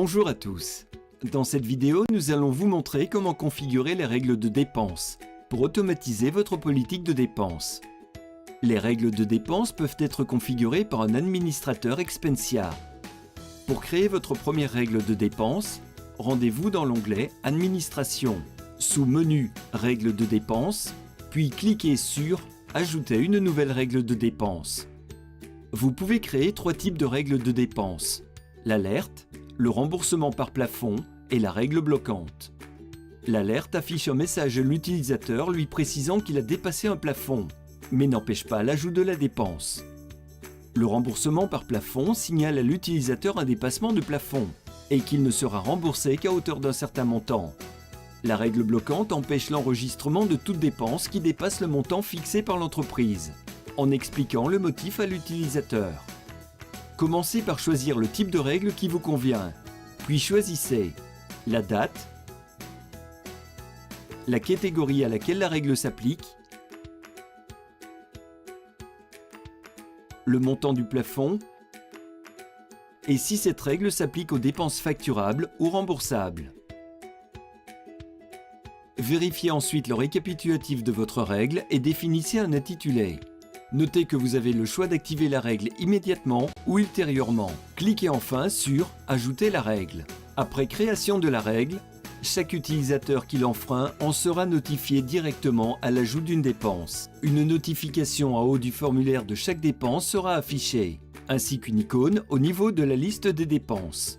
Bonjour à tous. Dans cette vidéo, nous allons vous montrer comment configurer les règles de dépenses pour automatiser votre politique de dépenses. Les règles de dépenses peuvent être configurées par un administrateur Expensia. Pour créer votre première règle de dépenses, rendez-vous dans l'onglet Administration, sous Menu Règles de dépenses, puis cliquez sur Ajouter une nouvelle règle de dépenses. Vous pouvez créer trois types de règles de dépenses: l'alerte, le remboursement par plafond et la règle bloquante. L'alerte affiche un message à l'utilisateur lui précisant qu'il a dépassé un plafond, mais n'empêche pas l'ajout de la dépense. Le remboursement par plafond signale à l'utilisateur un dépassement de plafond et qu'il ne sera remboursé qu'à hauteur d'un certain montant. La règle bloquante empêche l'enregistrement de toute dépense qui dépasse le montant fixé par l'entreprise, en expliquant le motif à l'utilisateur. Commencez par choisir le type de règle qui vous convient, puis choisissez la date, la catégorie à laquelle la règle s'applique, le montant du plafond, et si cette règle s'applique aux dépenses facturables ou remboursables. Vérifiez ensuite le récapitulatif de votre règle et définissez un intitulé. Notez que vous avez le choix d'activer la règle immédiatement ou ultérieurement. Cliquez enfin sur « Ajouter la règle ». Après création de la règle, chaque utilisateur qui l'enfreint en sera notifié directement à l'ajout d'une dépense. Une notification en haut du formulaire de chaque dépense sera affichée, ainsi qu'une icône au niveau de la liste des dépenses.